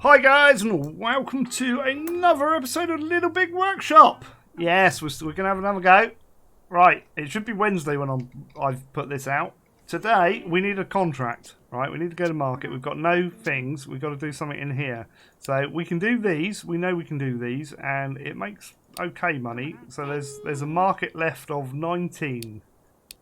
Hi guys, and welcome to another episode of Little Big Workshop. Yes, we're going to have another go. Right, it should be Wednesday when I've put this out. Today, we need a contract, right? We need to go to market. We've got no things. We've got to do something in here. So we can do these. We know we can do these, and it makes okay money. So there's a market left of 19,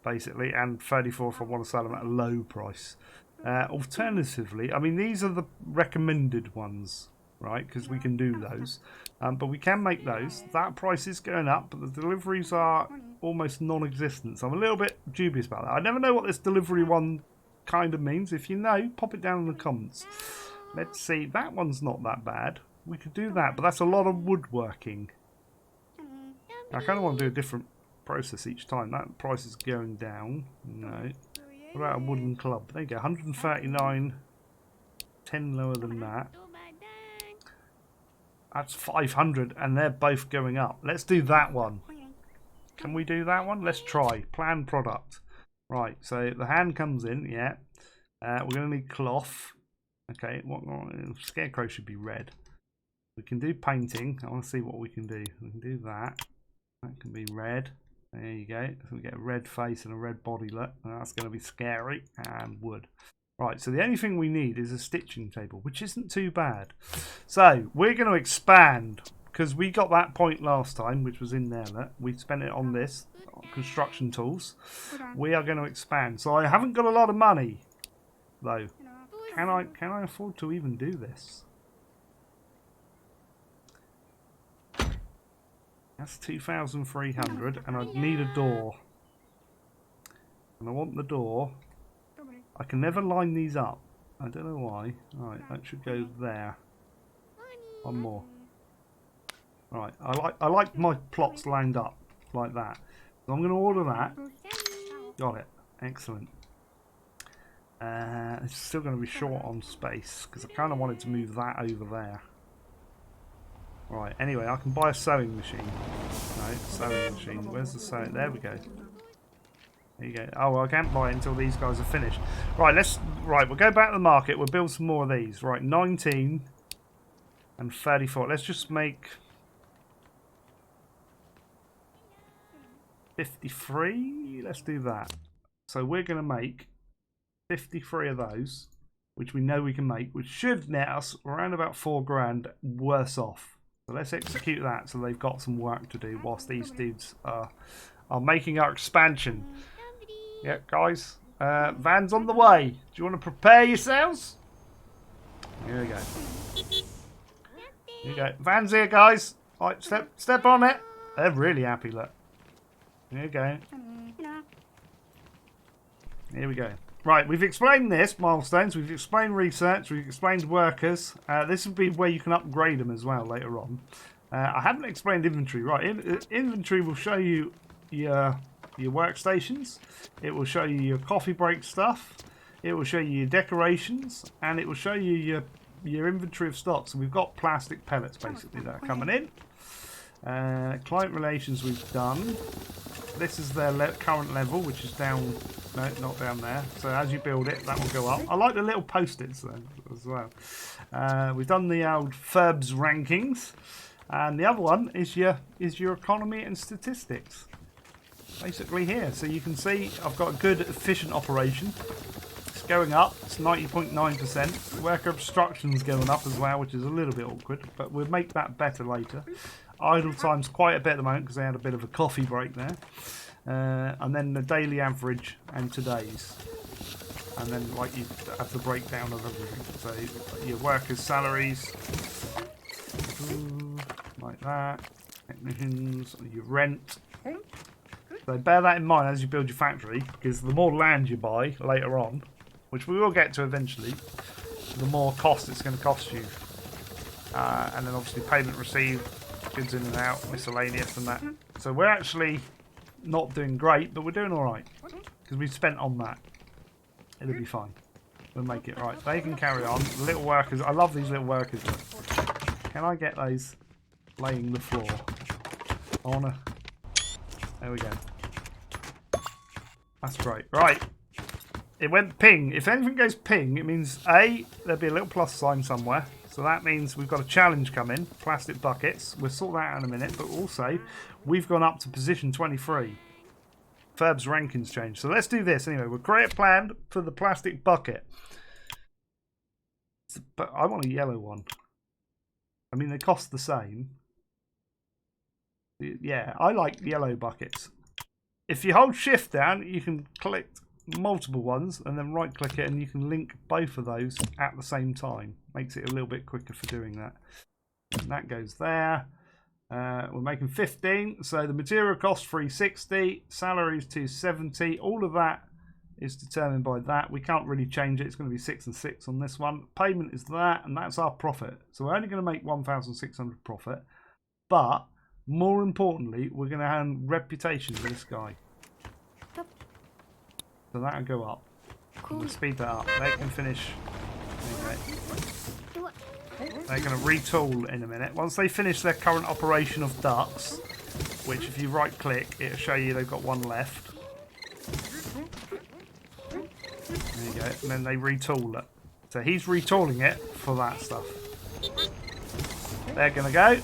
basically, and 34 if I want to sell them at a low price. Alternatively, I mean, these are the recommended ones, right? Because we can do those. But we can make those. That price is going up, but the deliveries are almost non-existent. So I'm a little bit dubious about that. I never know what this delivery one kind of means. If you know, pop it down in the comments. Let's see. That one's not that bad. We could do that, but that's a lot of woodworking. I kind of want to do a different process each time. That price is going down. No. What about a wooden club? There you go, 139, 10 lower than that. That's 500, and they're both going up. Let's do that one. Can we do that one? Let's try. Plan product. Right, so the hand comes in, yeah. We're going to need cloth. Okay, scarecrow should be red. We can do painting. I want to see what we can do. We can do that. That can be red. There you go. So we get a red face and a red body look. That's going to be scary. And wood. Right, so the only thing we need is a stitching table, which isn't too bad. So we're going to expand, because we got that point last time, which was in there. Look. We spent it on this, construction tools. We are going to expand. So I haven't got a lot of money, though. Can I afford to even do this? That's 2,300, and I need a door. And I want the door. I can never line these up. I don't know why. Right, that should go there. One more. Right, I like my plots lined up like that. So I'm going to order that. Got it. Excellent. It's still going to be short on space because I kind of wanted to move that over there. Right, anyway, I can buy a sewing machine. No, sewing machine. Where's the sewing? There we go. There you go. Oh, well, I can't buy it until these guys are finished. Right, we'll go back to the market. We'll build some more of these. Right, 19 and 34. Let's just make 53. Let's do that. So we're going to make 53 of those, which we know we can make, which should net us around about 4 grand worse off. So let's execute that so they've got some work to do whilst these dudes are making our expansion. Yeah, guys. Van's on the way. Do you want to prepare yourselves? Here we go. Here we go. Van's here, guys. Right, step on it. They're really happy, look. Here we go. Here we go. Right, we've explained this, milestones, we've explained research, we've explained workers. This will be where you can upgrade them as well later on. I haven't explained inventory. Right, inventory will show you your workstations. It will show you your coffee break stuff. It will show you your decorations. And it will show you your inventory of stock. So we've got plastic pellets, basically, that are coming in. Client relations we've done. This is their current level, which is down. No, not down there. So as you build it, that will go up. I like the little post-its then as well. We've done the old Forbes rankings, and the other one is your economy and statistics. Basically here, so you can see I've got a good efficient operation. It's going up. It's 90.9%. Worker obstruction's going up as well, which is a little bit awkward, but we'll make that better later. Idle time's quite a bit at the moment because they had a bit of a coffee break there. And then the daily average and today's. And then like you have the breakdown of everything. So your workers' salaries. Like that. Technicians, your rent. So bear that in mind as you build your factory, because the more land you buy later on, which we will get to eventually, the more cost it's going to cost you. And then obviously payment received, goods in and out, miscellaneous and that. So we're actually not doing great, but we're doing alright. Because we've spent on that. It'll be fine. We'll make it right. They can carry on. The little workers, I love these little workers. Can I get those laying the floor? I wanna... There we go. That's great. Right. It went ping. If anything goes ping, it means A, there'll be a little plus sign somewhere. So that means we've got a challenge coming, plastic buckets. We'll sort that out in a minute, but also we've gone up to position 23. Ferb's rankings changed. So let's do this anyway. We'll create a plan for the plastic bucket. But I want a yellow one. I mean, they cost the same. Yeah, I like yellow buckets. If you hold shift down, you can click multiple ones and then right click it and you can link both of those at the same time. Makes it a little bit quicker for doing that. And that goes there. We're making 15, so the material cost 360, salary is 270. All of that is determined by that. We can't really change it. It's going to be 6 and 6 on this one. Payment is that, and that's our profit. So we're only going to make 1,600 profit, but more importantly, we're going to have reputation for this guy. So that'll go up. Cool. We'll speed that up. They can finish. They're going to retool in a minute. Once they finish their current operation of ducks, which if you right click, it'll show you they've got one left. There you go. And then they retool it. So he's retooling it for that stuff. They're going to go.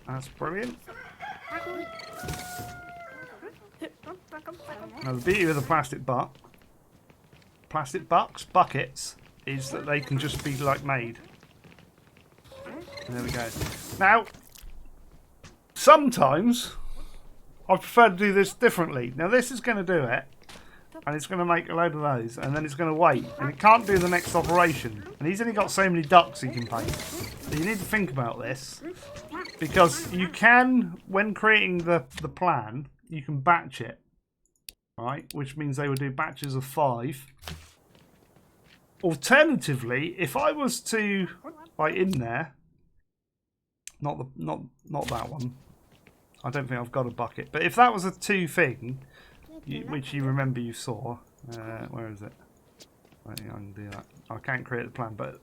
That's brilliant. Now the beauty of the plastic buckets, is that they can just be like made. There we go. Now, sometimes I prefer to do this differently. Now this is going to do it, and it's going to make a load of those, and then it's going to wait, and it can't do the next operation. And he's only got so many ducks he can paint. So you need to think about this, because you can, when creating the plan, you can batch it, right? Which means they would do batches of 5. Alternatively, if I was to, like in there, not that one. I don't think I've got a bucket. But if that was a 2 thing, which you remember you saw, where is it? I think I can do that. I can't create the plan, but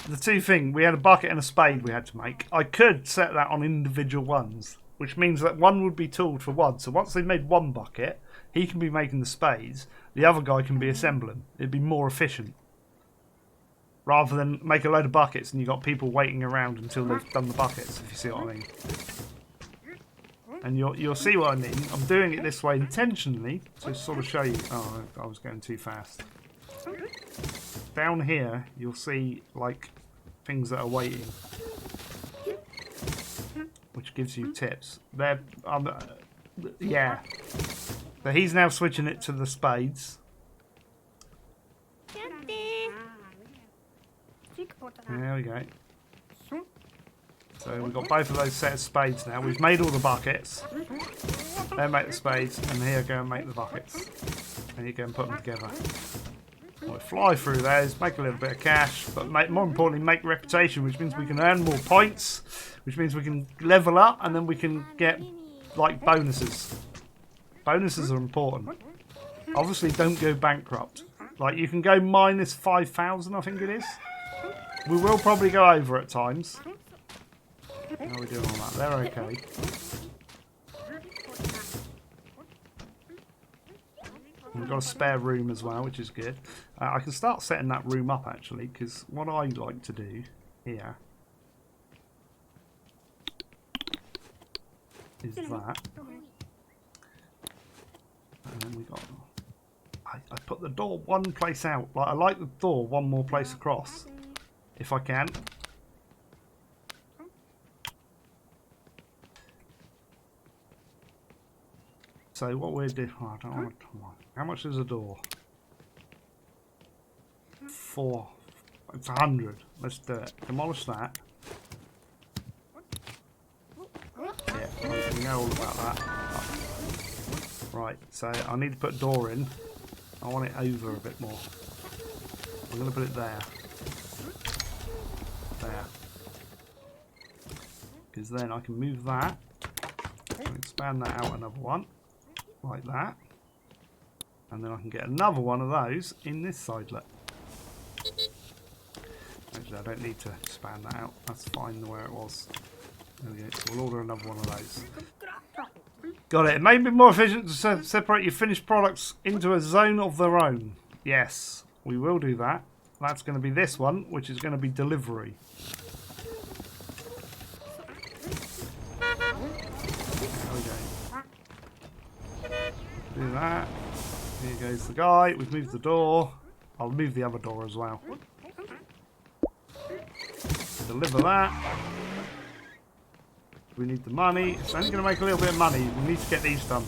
the 2 thing, we had a bucket and a spade we had to make. I could set that on individual ones, which means that one would be tooled for one. So once they've made one bucket, he can be making the spades. The other guy can be assembling. It'd be more efficient. Rather than make a load of buckets and you've got people waiting around until they've done the buckets, if you see what I mean. And you'll see what I mean. I'm doing it this way intentionally to sort of show you. Oh, I was going too fast. Down here, you'll see like things that are waiting, which gives you tips. They're yeah. So he's now switching it to the spades. There we go. So we've got both of those set of spades now. We've made all the buckets. They make the spades, and here go and make the buckets. And you go and put them together. We'll fly through those, make a little bit of cash, but more importantly, make reputation, which means we can earn more points, which means we can level up, and then we can get like bonuses. Bonuses are important. Obviously, don't go bankrupt. Like you can go minus 5,000, I think it is. We will probably go over at times. How are we doing on that? They're okay. We've got a spare room as well, which is good. I can start setting that room up actually, because what I like to do here is that. And then we got. I put the door one place out. Like I like the door one more place across, if I can. So what we're doing, oh, I don't want to, how much is a door? 4. It's 100. Let's do it. Demolish that. Yeah, we know all about that. Right, so I need to put a door in. I want it over a bit more. I'm going to put it there. There. Because then I can move that. And expand that out another one. Like that. And then I can get another one of those in this sidelet. Actually, I don't need to expand that out. That's fine the way it was. There we go. So we'll order another one of those. Got it. It may be more efficient to separate your finished products into a zone of their own. Yes, we will do that. That's going to be this one, which is going to be delivery. There we go. Do that. Here goes the guy. We've moved the door. I'll move the other door as well. Deliver that. We need the money. It's only going to make a little bit of money. We need to get these done.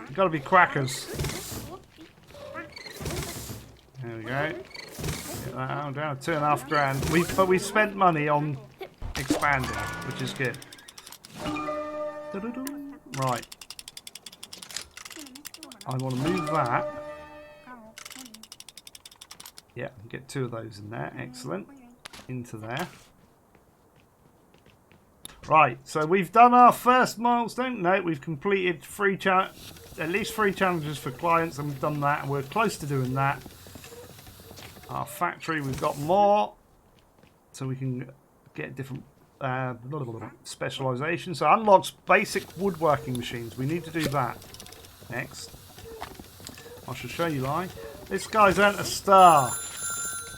You've got to be crackers. There we go. Get that out, down to 2.5 grand. But we spent money on expanding, which is good. Right. I want to move that. Yeah, get 2 of those in there. Excellent. Into there. Right, so we've done our first milestone. No, we've completed at least 3 challenges for clients, and we've done that, and we're close to doing that. Our factory, we've got more, so we can get different specialisation. So unlocks basic woodworking machines. We need to do that next. I shall show you live. This guy's earned a star.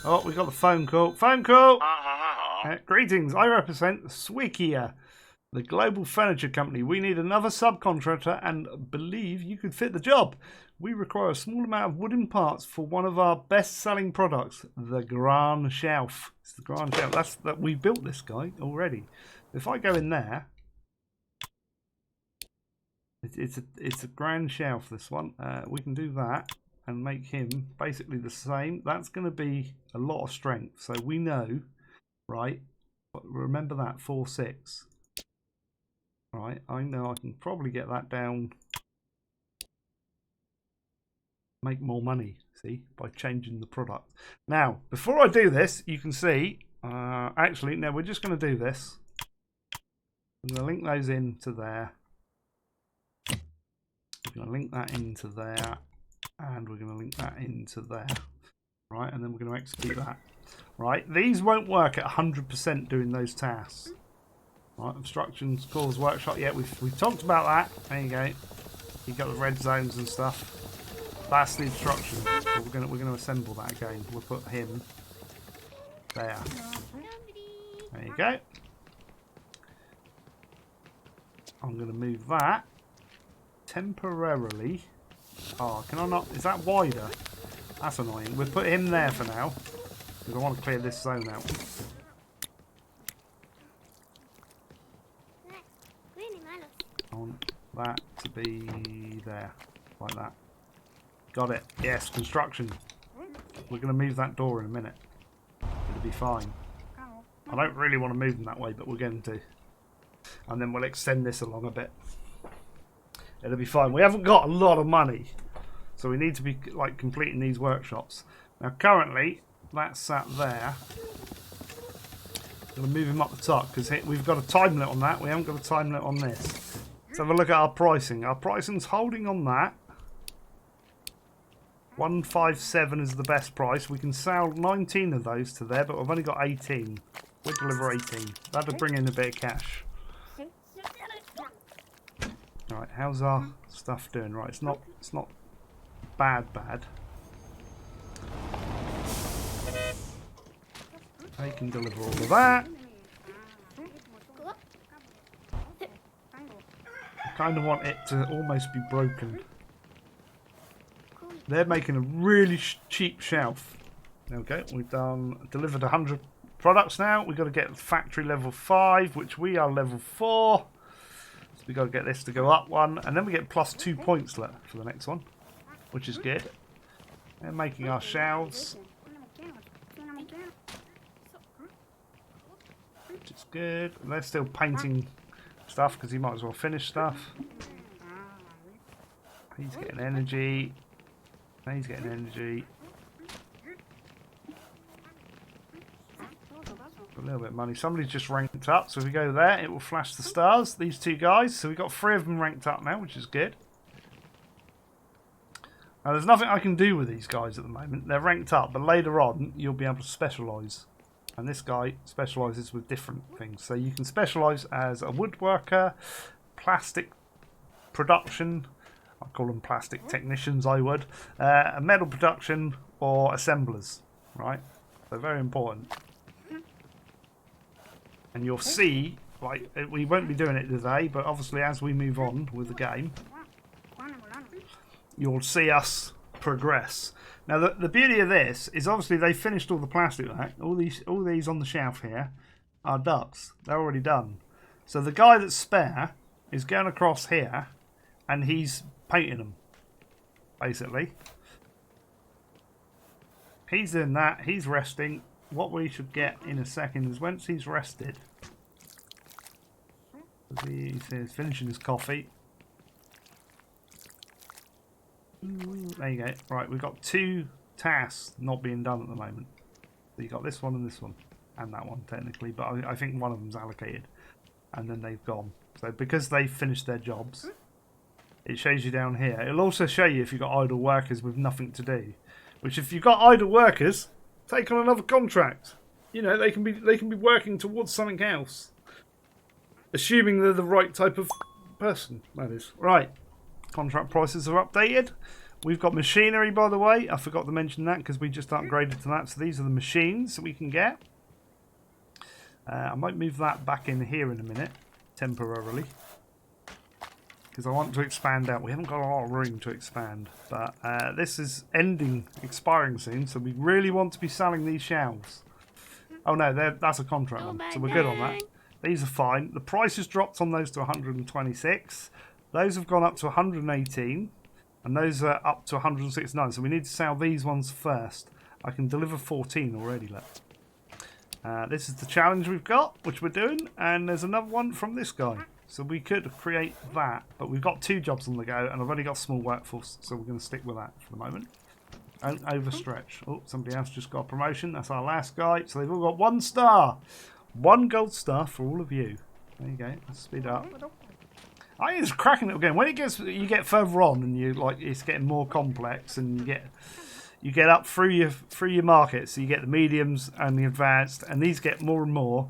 Oh, we got the phone call. Phone call! Greetings, I represent Swikia, the global furniture company. We need another subcontractor and believe you could fit the job. We require a small amount of wooden parts for one of our best-selling products, the Grand Shelf. It's the Grand Shelf. We built this guy already. If I go in there, it's a Grand Shelf, this one. We can do that and make him basically the same. That's going to be a lot of strength. So we know... Right, remember that 4-6. Right, I know I can probably get that down. Make more money, see, by changing the product. Now, before I do this, you can see. Actually, no, we're just going to do this. I'm going to link those into there. We're going to link that into there, and we're going to link that into there. Right, and then we're going to execute that. Right, these won't work at 100% doing those tasks. Right, obstructions, cause workshop. Yeah, we've talked about that. There you go. You got the red zones and stuff. That's the obstruction. But we're gonna assemble that again. We'll put him there. There you go. I'm gonna move that temporarily. Oh, can I not? Is that wider? That's annoying. We'll put him there for now. Because I want to clear this zone out. I want that to be there. Like that. Got it. Yes, construction. We're going to move that door in a minute. It'll be fine. I don't really want to move them that way, but we're going to. And then we'll extend this along a bit. It'll be fine. We haven't got a lot of money. So we need to be like completing these workshops. Now currently... That's sat there. I'm going to move him up the top because we've got a time limit on that. We haven't got a time limit on this. Let's have a look at our pricing. Our pricing's holding on that. 157 is the best price. We can sell 19 of those to there, but we've only got 18. We'll deliver 18. That'll bring in a bit of cash. Alright, how's our stuff doing? Right, it's not bad. They can deliver all of that. I kind of want it to almost be broken. They're making a really cheap shelf. Okay, we've delivered 100 products now. We've got to get factory level 5, which we are level 4. So we've got to get this to go up 1. And then we get plus 2 points left for the next one, which is good. They're making our shelves. Which is good. They're still painting stuff because he might as well finish stuff. He's getting energy. He's getting energy. A little bit of money. Somebody's just ranked up, so if we go there, it will flash the stars. These 2 guys. So we've got 3 of them ranked up now, which is good. Now there's nothing I can do with these guys at the moment. They're ranked up, but later on you'll be able to specialise. And this guy specialises with different things. So you can specialise as a woodworker, plastic production, I call them plastic technicians, I would, metal production, or assemblers. right? So very important. And you'll see, like, we won't be doing it today, but obviously as we move on with the game, you'll see us progress. Now the beauty of this is obviously they finished all the plastic work. All these on the shelf here are ducks. They're already done. So the guy that's spare is going across here and he's painting them, basically. He's doing that, he's resting. What we should get in a second is once he's rested, he's finishing his coffee. There you go. Right, we've got 2 tasks not being done at the moment. So you've got this one and this one. And that one, technically. But I think one of them's allocated. And then they've gone. So because they've finished their jobs, it shows you down here. It'll also show you if you've got idle workers with nothing to do. Which if you've got idle workers, take on another contract. You know, they can be working towards something else. Assuming they're the right type of person, that is. Right. Contract prices are updated. We've got machinery, by the way. I forgot to mention that because we just upgraded to that. So these are the machines that we can get. I might move that back in here in a minute, temporarily. Because I want to expand out. We haven't got a lot of room to expand. But this is expiring soon. So we really want to be selling these shelves. Oh no, that's a contract one. So we're good on that. These are fine. The price has dropped on those to 126. Those have gone up to 118, and those are up to 169. So we need to sell these ones first. I can deliver 14 already, look. This is the challenge we've got, which we're doing, and there's another one from this guy. So we could create that, but we've got 2 jobs on the go, and I've only got a small workforce, so we're going to stick with that for the moment. Don't overstretch. Oh, somebody else just got a promotion. That's our last guy. So they've all got 1 star. 1 gold star for all of you. There you go. Let's speed up. I think it's a cracking little game. When you get further on and it's getting more complex, and you get up through your markets. So you get the mediums and the advanced, and these get more and more,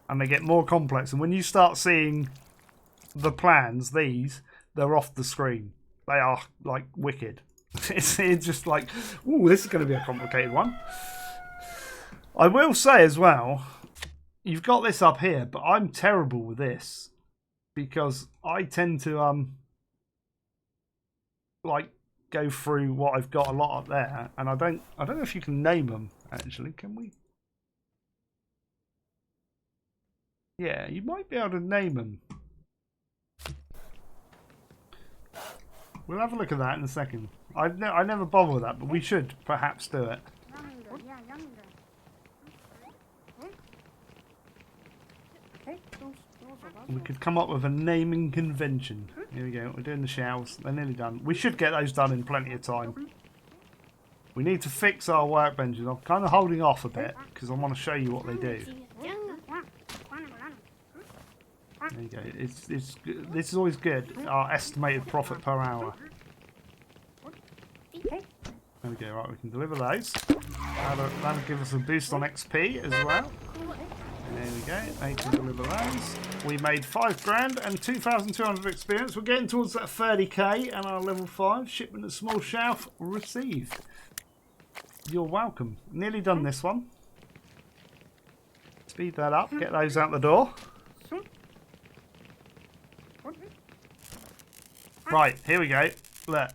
and they get more complex. And when you start seeing the plans, they're off the screen. They are like wicked. It's just like, ooh, this is going to be a complicated one. I will say as well, you've got this up here, but I'm terrible with this. Because I tend to go through what I've got a lot up there, and I don't know if you can name them actually. Can we? Yeah, you might be able to name them. We'll have a look at that in a second. I never bother with that, but we should perhaps do it. We could come up with a naming convention. Here we go. We're doing the shelves. They're nearly done. We should get those done in plenty of time. We need to fix our workbenches. I'm kind of holding off a bit because I want to show you what they do. There you go. This is always good. Our estimated profit per hour. There we go. Right, we can deliver those. That'll give us a boost on XP as well. There we go. They can deliver those. We made 5 grand and 2,200 experience. We're getting towards that 30k, and our level 5 shipment of small shelf received. You're welcome. Nearly done this one. Speed that up. Get those out the door. Right, here we go. Look.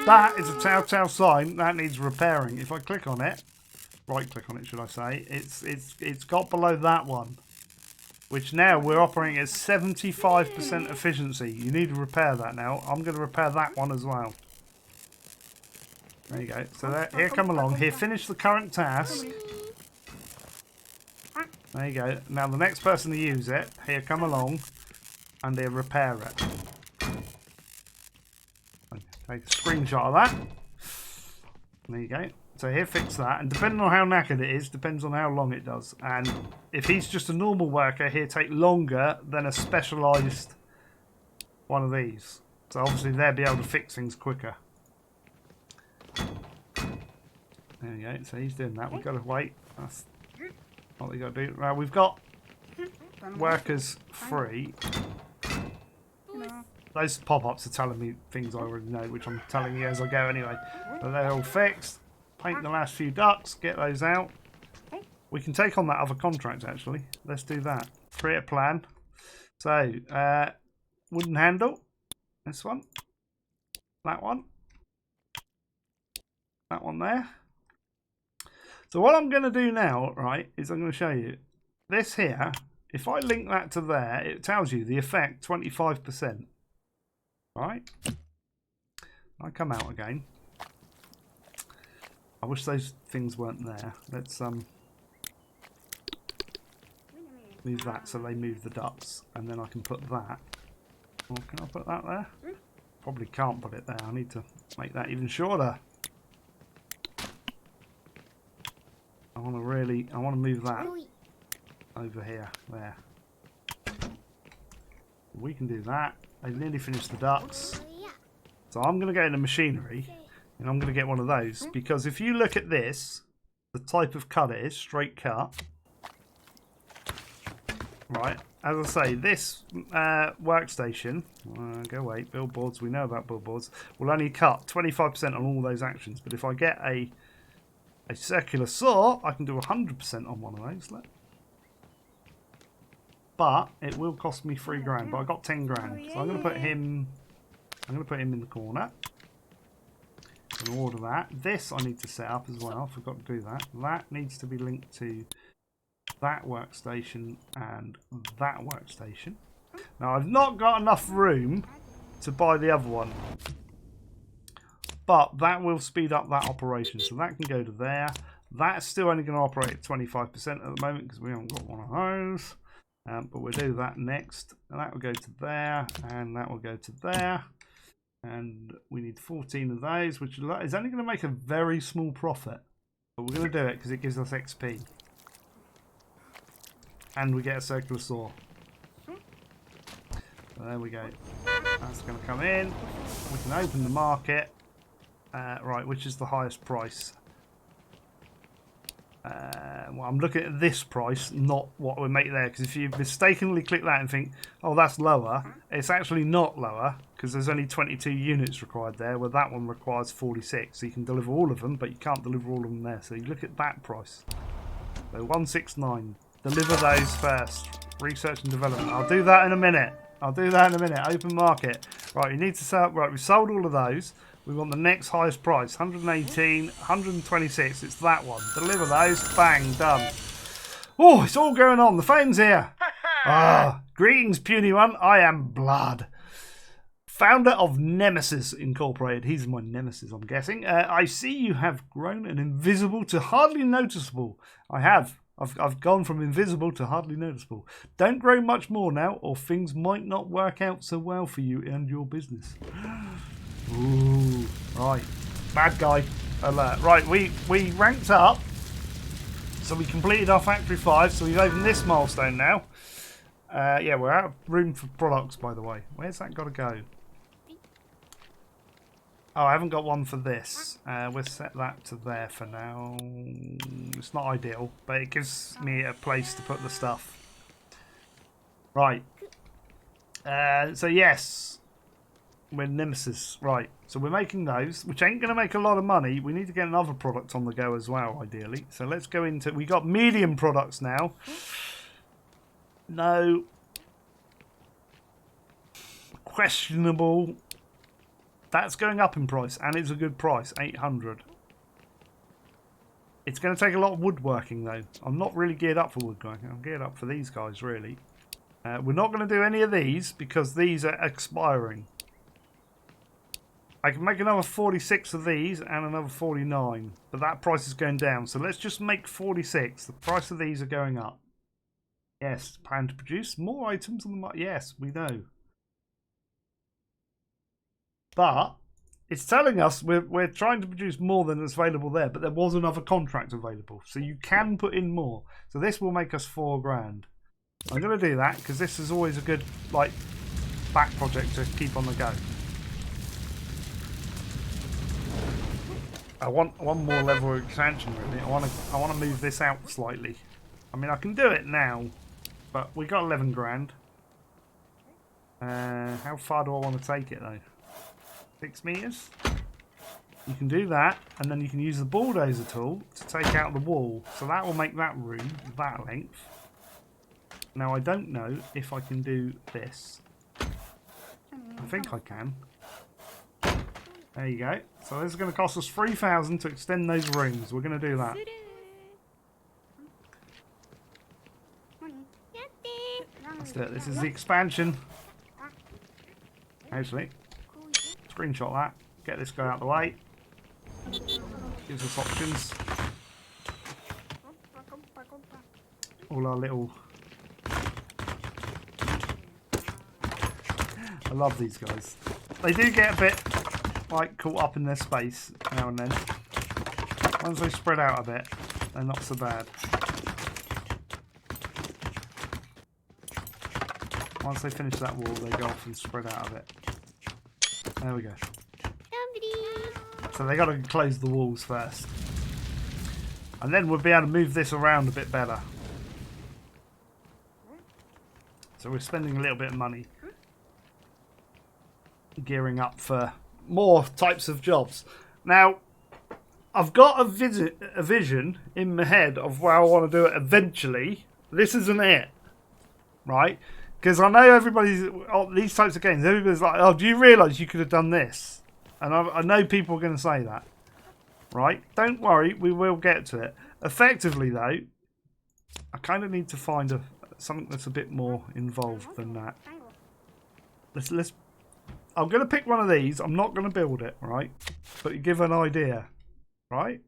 That is a telltale sign that needs repairing. If I click on it, right click on it should I say, it's got below that one, which now we're operating at 75% efficiency. You need to repair that now. I'm going to repair that one as well. There you go. So here, come along. Here, finish the current task. There you go. Now the next person to use it, here, come along, and they repair it. Take a screenshot of that. There you go. So here, fix that, and depending on how knackered it is, depends on how long it does. And if he's just a normal worker, he'll take longer than a specialised one of these. So obviously they'll be able to fix things quicker. There you go. So he's doing that. We've got to wait. That's what we got to do. Right, we've got workers free. Those pop-ups are telling me things I already know, which I'm telling you as I go anyway. So they're all fixed. paint the last few ducts, get those out. We can take on that other contract actually. Let's do that. Create a plan. So, wooden handle. This one. That one. That one there. So what I'm going to do now, right, is I'm going to show you this here. If I link that to there, it tells you the effect 25%. Right? I come out again. I wish those things weren't there. Let's move that so they move the ducts, and then I can put that. Or can I put that there? Probably can't put it there. I need to make that even shorter. I want to move that over here, there. We can do that. I've nearly finished the ducts. So I'm going to go into machinery, and I'm going to get one of those, because if you look at this, the type of cut it is, straight cut. Right, as I say, this workstation, go away, billboards, we know about billboards, will only cut 25% on all those actions. But if I get a circular saw, I can do 100% on one of those. Look. But it will cost me 3 grand, but I got 10 grand. So I'm going to put him in the corner. And order that. This I need to set up as well, I forgot to do that. That needs to be linked to that workstation and that workstation. Now I've not got enough room to buy the other one, but that will speed up that operation, so that can go to there. That's still only going to operate at 25% at the moment because we haven't got one of those, but we'll do that next, and that will go to there, and that will go to there, and we need 14 of those, which is only going to make a very small profit, but we're going to do it because it gives us XP. And we get a circular saw. So there we go. That's going to come in. We can open the market. Right, which is the highest price? Well, I'm looking at this price, not what we make there. Because if you mistakenly click that and think, oh, that's lower, it's actually not lower. Because there's only 22 units required there, where that one requires 46. So you can deliver all of them, but you can't deliver all of them there. So you look at that price. So 169. Deliver those first. Research and development. I'll do that in a minute. Open market. Right, you need to sell. Right, we've sold all of those. We want the next highest price. 118, 126. It's that one. Deliver those. Bang, done. Oh, it's all going on. The phone's here. Greetings, puny one. I am Blood. Founder of Nemesis Incorporated. He's my nemesis, I'm guessing. I see you have grown an invisible to hardly noticeable. I have. I've gone from invisible to hardly noticeable. Don't grow much more now, or things might not work out so well for you and your business. Ooh, right. Bad guy alert. Right, we ranked up. So we completed our Factory 5, so we've opened this milestone now. Yeah, we're out of room for products, by the way. Where's that got to go? Oh, I haven't got one for this. We'll set that to there for now. It's not ideal, but it gives me a place to put the stuff. Right. So yes, we're Nemesis. Right. So we're making those, which ain't going to make a lot of money. We need to get another product on the go as well, ideally. So let's go into... We got medium products now. No. Questionable. That's going up in price, and it's a good price, 800. It's going to take a lot of woodworking, though. I'm not really geared up for woodworking. I'm geared up for these guys, really. We're not going to do any of these, because these are expiring. I can make another 46 of these, and another 49. But that price is going down, so let's just make 46. The price of these are going up. Yes, plan to produce more items on the market. Yes, we know. But it's telling us we're trying to produce more than is available there, but there was another contract available, so you can put in more. So this will make us 4 grand. I'm going to do that because this is always a good back project to keep on the go. I want one more level of expansion, really. I want to move this out slightly. I mean, I can do it now, but we got 11 grand. How far do I want to take it though? 6 meters? You can do that, and then you can use the bulldozer tool to take out the wall. So that will make that room that length. Now I don't know if I can do this. I think I can. There you go. So this is going to cost us 3,000 to extend those rooms. We're going to do that. Let's do it. This is the expansion. Actually, screenshot that. Get this guy out of the way. Gives us options. All our little... I love these guys. They do get a bit like caught up in their space now and then. Once they spread out a bit, they're not so bad. Once they finish that wall, they go off and spread out a bit. There we go. So they got to close the walls first. And then we'll be able to move this around a bit better. So we're spending a little bit of money gearing up for more types of jobs. Now, I've got a vision in my head of where I want to do it eventually. This isn't it, right? Because I know everybody's, these types of games, everybody's like, oh, do you realise you could have done this? And I know people are going to say that, right? Don't worry, we will get to it. Effectively, though, I kind of need to find something that's a bit more involved than that. Let's. I'm going to pick one of these. I'm not going to build it, right? But you give an idea, right?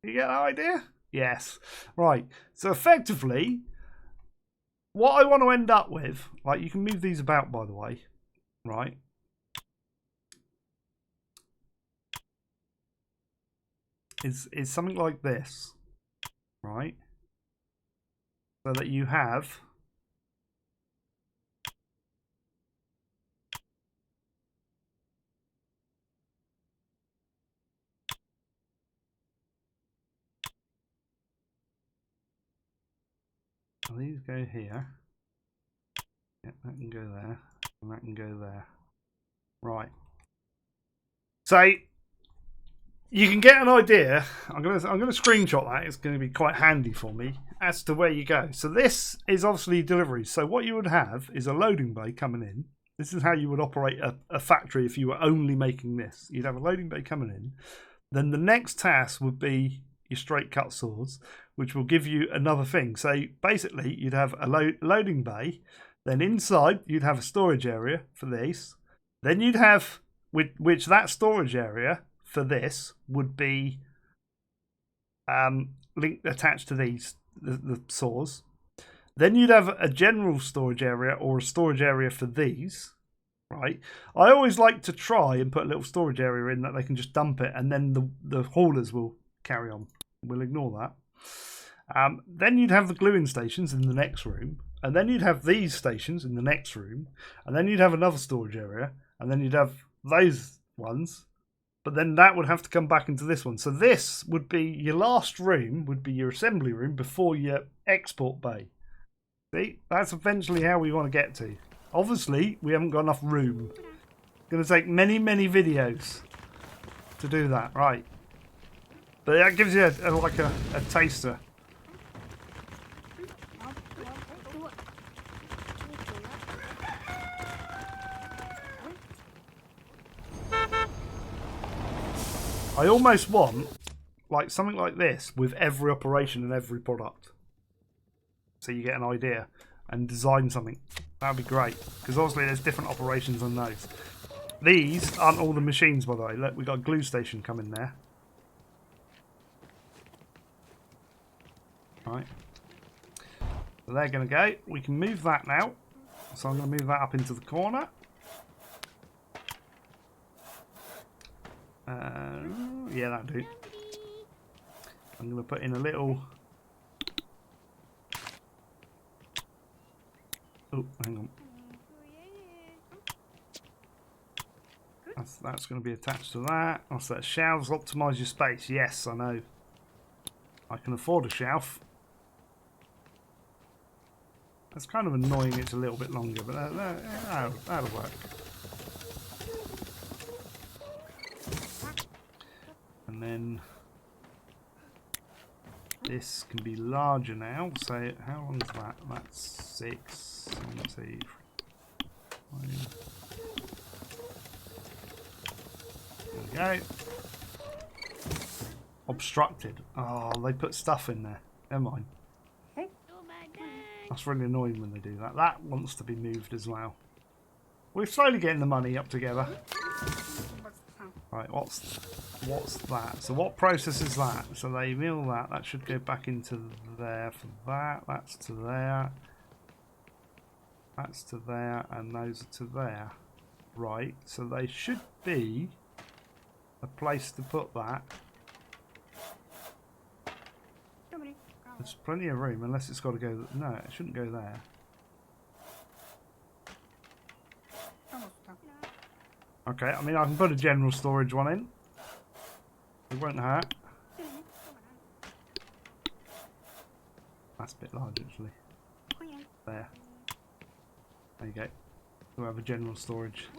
You get that idea? Yes. Right. So effectively, what I want to end up with, like, you can move these about, by the way, right? Is something like this, right? So that you have these go here. Yeah, that can go there, and that can go there. Right. So you can get an idea. I'm gonna screenshot that. It's going to be quite handy for me as to where you go. So this is obviously delivery. So what you would have is a loading bay coming in. This is how you would operate a factory if you were only making this. You'd have a loading bay coming in. Then the next task would be your straight cut saws, which will give you another thing. So basically, you'd have a loading bay. Then inside, you'd have a storage area for this. Then you'd have, which that storage area for this would be linked attached to these the saws. Then you'd have a general storage area or a storage area for these, right? I always like to try and put a little storage area in that they can just dump it, and then the haulers will carry on. We'll ignore that. Then you'd have the gluing stations in the next room, and then you'd have these stations in the next room, and then you'd have another storage area, and then you'd have those ones. But then that would have to come back into this one. So this would be your last room, would be your assembly room before your export bay. See, that's eventually how we want to get to. Obviously, we haven't got enough room. It's going to take many, many videos to do that, right? But that gives you a taster. I almost want like something like this with every operation and every product, so you get an idea and design something. That'd be great, because obviously there's different operations on those. These aren't all the machines, by the way. Look, we've got a glue station coming there. Right, so they're going to go. We can move that now, so I'm going to move that up into the corner. Yeah, that'll do. I'm going to put in a little... Oh, hang on. That's going to be attached to that. Oh, so that shelves optimise your space. Yes, I know. I can afford a shelf. That's kind of annoying. It's a little bit longer, but that'll work. And then this can be larger now. So how long is that? That's 6, 7, 5. There we go. Obstructed. Oh, they put stuff in there. Never mind. That's really annoying when they do that. That wants to be moved as well. We're slowly getting the money up together. Right, what's that? So what process is that? So they mill that. That should go back into there for that. That's to there. That's to there. And those are to there. Right, so they should be a place to put that. There's plenty of room, unless it's got to go... No, it shouldn't go there. Okay, I mean, I can put a general storage one in. It won't hurt. That's a bit large, actually. There. There you go. We'll have a general storage.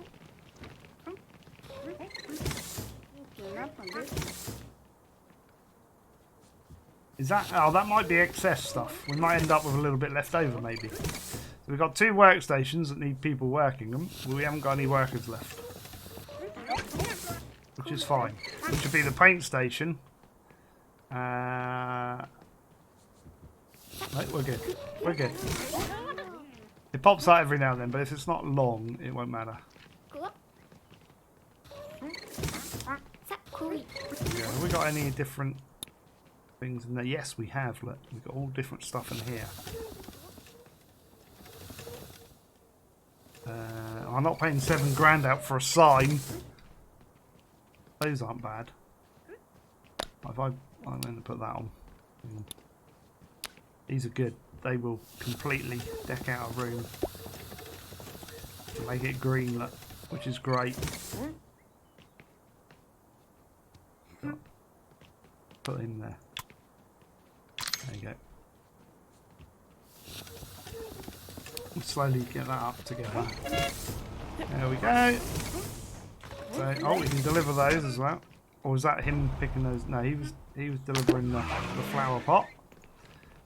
Is that... Oh, that might be excess stuff. We might end up with a little bit left over, maybe. So we've got 2 workstations that need people working them. We haven't got any workers left. Which is fine. Which would be the paint station. Right, we're good. We're good. It pops out every now and then, but if it's not long, it won't matter. Yeah, have we got any different things in there? Yes, we have. Look, we've got all different stuff in here. I'm not paying 7 grand out for a sign. Those aren't bad. I'm going to put that on. These are good. They will completely deck out a room. Make it green, look, which is great. Put in there. There you go. We'll slowly get that up together. There we go. So, oh, we can deliver those as well. Or was that him picking those? No, he was delivering the flower pot.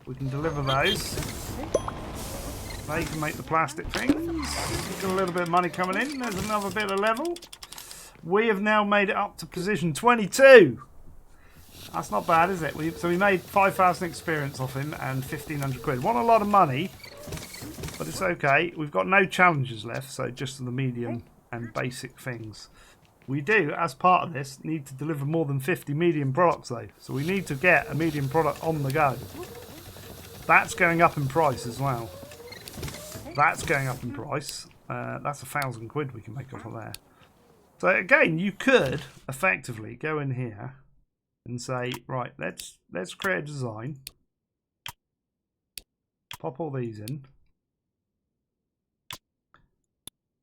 We can deliver those. They can make the plastic things. Got a little bit of money coming in. There's another bit of level. We have now made it up to position 22. That's not bad, is it? So we made 5,000 experience off him and 1,500 quid. Wasn't a lot of money, but it's okay. We've got no challenges left, so just the medium and basic things. We do, as part of this, need to deliver more than 50 medium products though. So we need to get a medium product on the go. That's going up in price as well. That's going up in price. That's 1,000 quid we can make off of there. So again, you could effectively go in here and say, right, let's create a design. Pop all these in.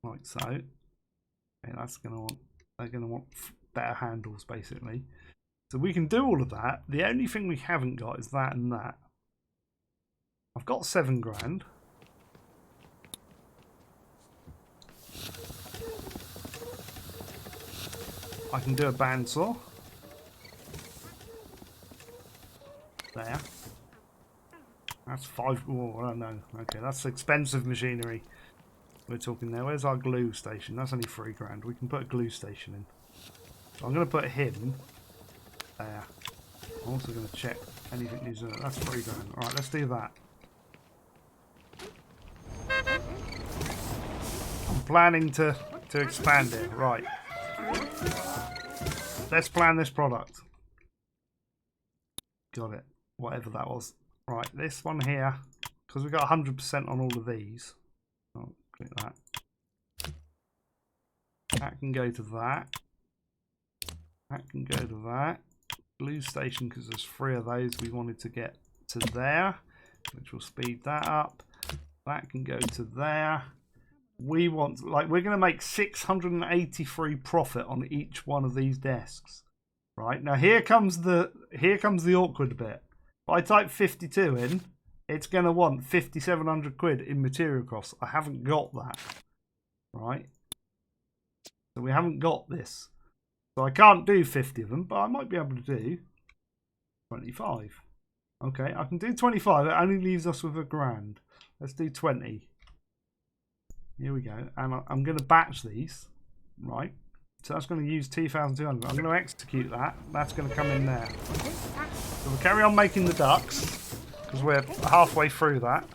Like so. Okay, that's gonna want, they're gonna want better handles basically. So we can do all of that. The only thing we haven't got is that and that. I've got 7 grand. I can do a bandsaw. There. That's 5. Oh, I don't know. Okay, that's expensive machinery. We're talking there. Where's our glue station? That's only 3 grand. We can put a glue station in. So I'm going to put him there. I'm also going to check anything needs in it. That's 3 grand. Alright, let's do that. I'm planning to expand it. Right. Let's plan this product. Got it. Whatever that was. Right, this one here, because we've got 100% on all of these. Oh, click that. That can go to that. That can go to that. Glue station, because there's 3 of those we wanted to get to there, which will speed that up. That can go to there. We want, like, we're going to make 683 profit on each one of these desks. Right, now here comes the awkward bit. If I type 52 in, it's going to want 5,700 quid in material costs. I haven't got that. Right. So we haven't got this. So I can't do 50 of them, but I might be able to do 25. Okay, I can do 25. It only leaves us with £1,000. Let's do 20. Here we go. And I'm going to batch these. Right. So that's going to use 2,200. I'm going to execute that. That's going to come in there. So we'll carry on making the ducks, because we're halfway through that.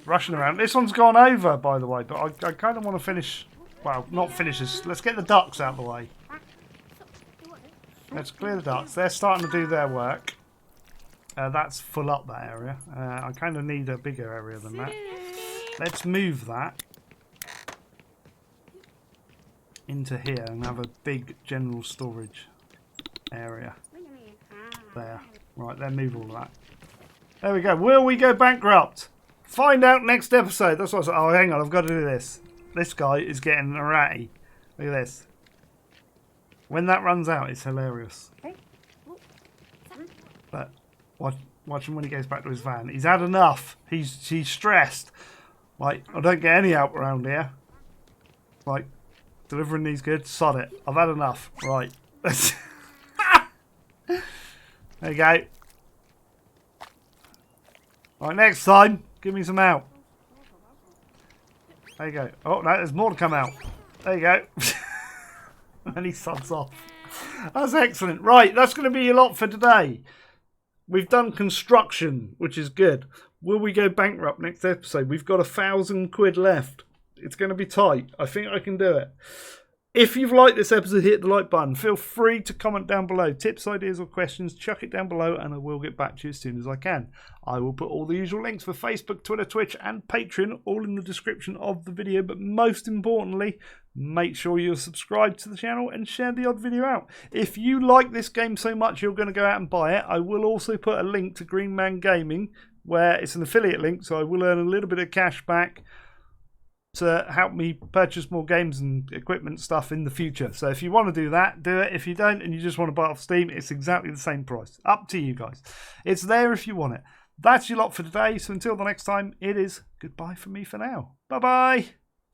Rushing around. This one's gone over, by the way, but I kind of want to finish... Well, not finish this. Let's get the ducks out of the way. Let's clear the ducks. They're starting to do their work. That's full up, that area. I kind of need a bigger area than that. Let's move that into here and have a big general storage area. There. Right, then move all of that. There we go. Will we go bankrupt? Find out next episode. That's what I said. Oh, hang on. I've got to do this. This guy is getting a ratty. Look at this. When that runs out, it's hilarious. But watch him when he goes back to his van. He's had enough. He's stressed. Like, I don't get any help around here. Like, delivering these goods. Sod it. I've had enough. Right. There you go. Right, next time, give me some help. There you go. Oh, no, there's more to come out. There you go. And he sods off. That's excellent. Right, that's going to be a lot for today. We've done construction, which is good. Will we go bankrupt next episode? We've got £1,000 left. It's going to be tight. I think I can do it. If you've liked this episode, hit the like button. Feel free to comment down below. Tips, ideas or questions, chuck it down below and I will get back to you as soon as I can. I will put all the usual links for Facebook, Twitter, Twitch and Patreon all in the description of the video. But most importantly, make sure you're subscribed to the channel and share the odd video out. If you like this game so much you're going to go out and buy it, I will also put a link to Green Man Gaming where it's an affiliate link, so I will earn a little bit of cash back to help me purchase more games and equipment stuff in the future. So if you want to do that, do it. If you don't and you just want to buy it off Steam, it's exactly the same price. Up to you guys. It's there if you want it. That's your lot for today. So until the next time, it is goodbye from me for now. Bye-bye.